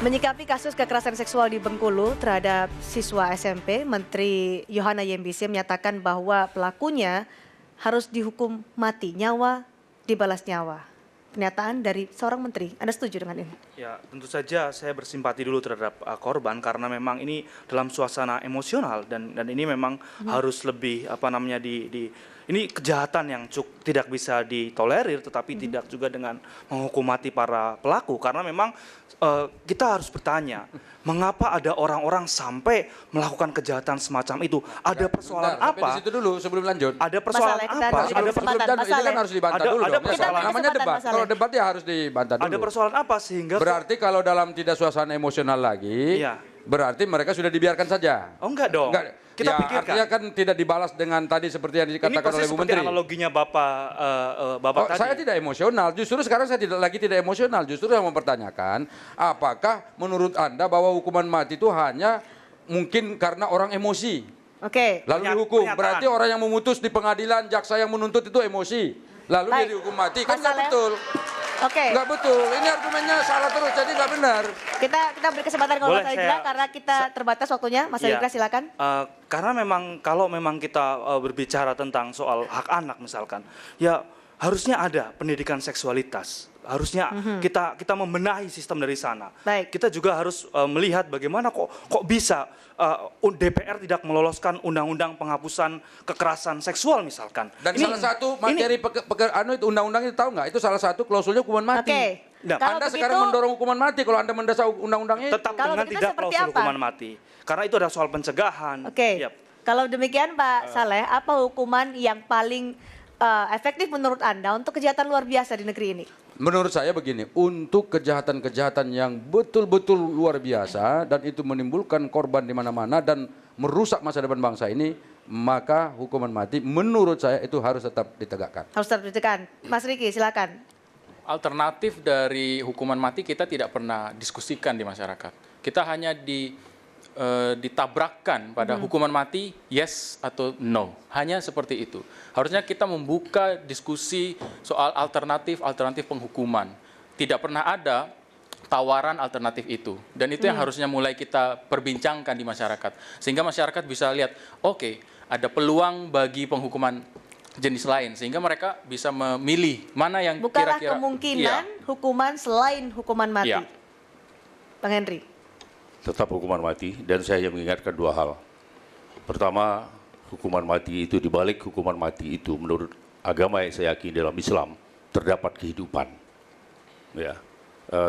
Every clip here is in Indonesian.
Menyikapi kasus kekerasan seksual di Bengkulu terhadap siswa SMP, Menteri Yohana Yembisi menyatakan bahwa pelakunya harus dihukum mati, nyawa dibalas nyawa. Pernyataan dari seorang menteri, Anda setuju dengan ini? Ya, tentu saja saya bersimpati dulu terhadap korban karena memang ini dalam suasana emosional dan ini memang harus lebih ini kejahatan yang tidak bisa ditolerir, tetapi tidak juga dengan menghukum mati para pelaku karena memang kita harus bertanya mengapa ada orang-orang sampai melakukan kejahatan semacam itu? Ada persoalan apa? Sampai di situ dulu sebelum lanjut. Ada persoalan apa? Ada persoalan ini kan harus dibantah dulu. Ada persoalan namanya debat. Kalau debat ya harus dibantah dulu. Ada persoalan apa sehingga berarti kalau dalam tidak suasana emosional lagi, iya. Berarti mereka sudah dibiarkan saja. Oh enggak dong. Enggak. Kita ya, pikirkan. Artinya kan tidak dibalas dengan tadi seperti yang dikatakan oleh Bu Menteri. Ini analoginya Bapak tadi. Saya tidak emosional. Justru sekarang saya tidak emosional. Justru saya mempertanyakan, apakah menurut Anda bahwa hukuman mati itu hanya mungkin karena orang emosi? Oke. Lalu dihukum. Berarti orang yang memutus di pengadilan, jaksa yang menuntut itu emosi. Lalu dia dihukum mati. Kan nggak betul. Oke. Nggak betul. Ini argumennya salah terus. Jadi nggak benar. Kita beri kesempatan kalau Mas Alidra karena kita terbatas waktunya. Mas Alidra silakan. Karena memang kalau memang kita berbicara tentang soal hak anak misalkan, ya harusnya ada pendidikan seksualitas. Harusnya kita membenahi sistem dari sana. Baik. Kita juga harus melihat bagaimana kok bisa DPR tidak meloloskan undang-undang penghapusan kekerasan seksual misalkan. Dan salah satu materi itu undang-undang itu tahu nggak? Itu salah satu klausulnya hukuman mati. Oke. Nah, Anda sekarang mendorong hukuman mati kalau Anda mendasar undang-undangnya tetap dengan tidak klausul hukuman mati. Karena itu adalah soal pencegahan. Oke. Kalau demikian Pak Saleh, apa hukuman yang paling efektif menurut Anda untuk kejahatan luar biasa di negeri ini? Menurut saya begini, untuk kejahatan-kejahatan yang betul-betul luar biasa dan itu menimbulkan korban di mana-mana dan merusak masa depan bangsa ini, maka hukuman mati menurut saya itu harus tetap ditegakkan. Harus tetap ditegakkan. Mas Riki, silakan. Alternatif dari hukuman mati kita tidak pernah diskusikan di masyarakat. Kita hanya ditabrakkan pada hukuman mati yes atau no, hanya seperti itu. Harusnya kita membuka diskusi soal alternatif penghukuman. Tidak pernah ada tawaran alternatif itu, dan itu yang harusnya mulai kita perbincangkan di masyarakat sehingga masyarakat bisa lihat oke, ada peluang bagi penghukuman jenis lain sehingga mereka bisa memilih mana yang bukanlah kira-kira kemungkinan hukuman selain hukuman mati. Bang Henry. Tetap hukuman mati, dan saya mengingatkan dua hal. Pertama, hukuman mati itu, dibalik hukuman mati itu menurut agama yang saya yakini dalam Islam terdapat kehidupan. Ya,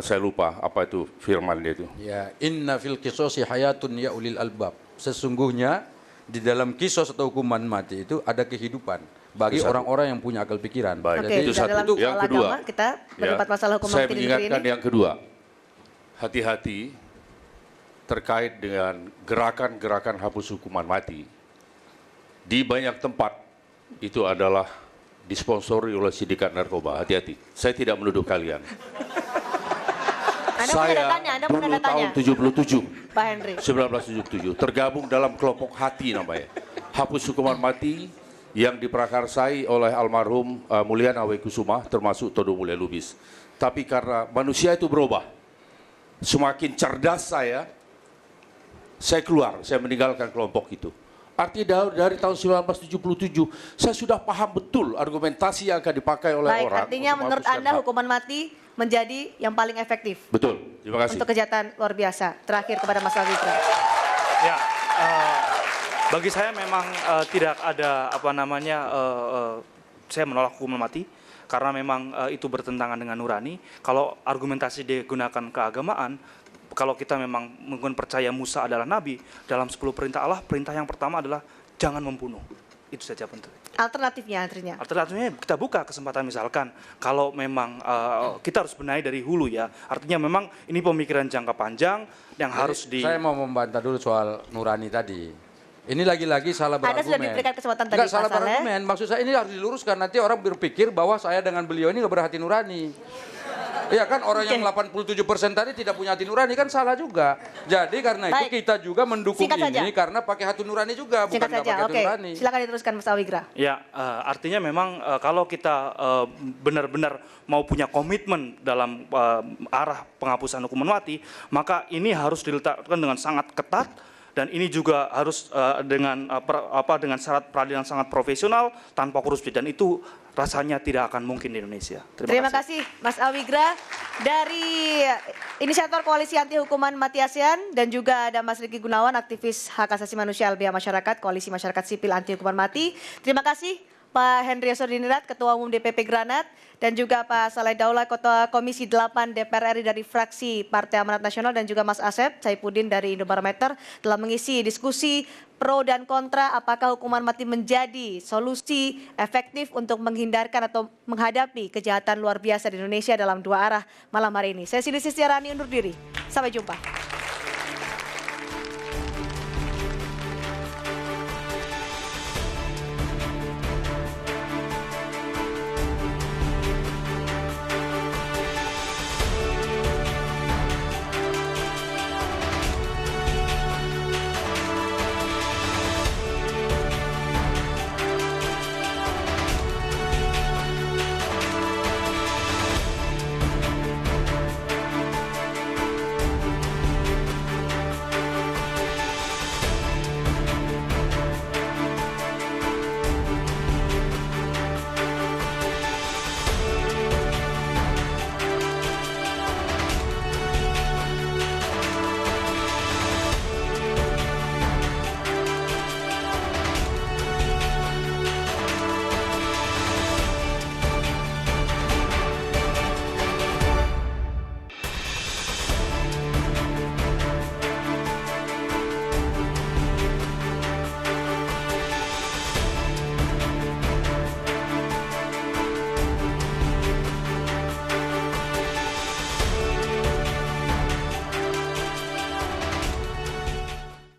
saya lupa apa itu firman dia itu. Ya, inna fil qisasi hayatun ya ulil albab. Sesungguhnya di dalam kisos atau hukuman mati itu ada kehidupan bagi orang-orang yang punya akal pikiran. Baik, Oke, itu satu. dalam Yang soal kedua, agama, kita berdebat masalah hukum saya mati di negeri mengingatkan ini. yang kedua, hati-hati terkait dengan gerakan-gerakan hapus hukuman mati. Di banyak tempat itu adalah disponsori oleh sindikat narkoba. Hati-hati, saya tidak menuduh kalian. Saya dulu tahun 77, Pak Henry. 1977, tergabung dalam kelompok hati namanya. Hapus hukuman mati yang diprakarsai oleh almarhum Mulyana Kusuma, termasuk Todo Mulya Lubis. Tapi karena manusia itu berubah, semakin cerdas saya keluar, saya meninggalkan kelompok itu. Artinya dari tahun 1977, saya sudah paham betul argumentasi yang akan dipakai oleh orang. Artinya menurut Anda hukuman mati menjadi yang paling efektif. Betul, terima kasih. Untuk kejahatan luar biasa. Terakhir kepada Mas Alidra. Ya, bagi saya memang tidak ada saya menolak hukuman mati karena memang itu bertentangan dengan nurani. Kalau argumentasi digunakan keagamaan, kalau kita memang menggunakan percaya Musa adalah nabi, dalam 10 perintah Allah, perintah yang pertama adalah jangan membunuh. Itu saja penting. Alternatifnya kita buka kesempatan misalkan kalau memang kita harus benahi dari hulu ya. Artinya memang ini pemikiran jangka panjang yang harus Saya mau membantah dulu soal nurani tadi. Ini lagi-lagi salah berargumen. Anda sudah diberikan kesempatan tadi, Enggak, salah berargumen. Maksud saya ini harus diluruskan. Nanti orang berpikir bahwa saya dengan beliau ini nggak berhati nurani. Ya kan orang yang 87% tadi tidak punya hati nurani kan salah juga. Jadi karena itu Baik. kita juga mendukung Singkat ini saja. karena pakai hati nurani juga, bukan Singkat nggak saja, pakai hati oke. nurani. Silakan diteruskan Mas Awigra. Ya, artinya memang kalau kita benar-benar mau punya komitmen dalam arah penghapusan hukuman mati, maka ini harus diletakkan dengan sangat ketat dan ini juga harus dengan syarat peradilan sangat profesional tanpa korupsi dan itu rasanya tidak akan mungkin di Indonesia. Terima kasih Mas Awigra dari inisiator Koalisi Anti Hukuman Mati ASEAN dan juga ada Mas Riki Gunawan, aktivis hak asasi manusia LBH Masyarakat, Koalisi Masyarakat Sipil Anti Hukuman Mati. Terima kasih Pak Henry Yosodinirat, Ketua Umum DPP Granat, dan juga Pak Saleh Daulay, Ketua Komisi 8 DPR RI dari fraksi Partai Amanat Nasional, dan juga Mas Asep Saifuddin dari Indobarometer telah mengisi diskusi pro dan kontra apakah hukuman mati menjadi solusi efektif untuk menghindarkan atau menghadapi kejahatan luar biasa di Indonesia dalam dua arah malam hari ini. Saya Siti Sistiarani undur diri. Sampai jumpa.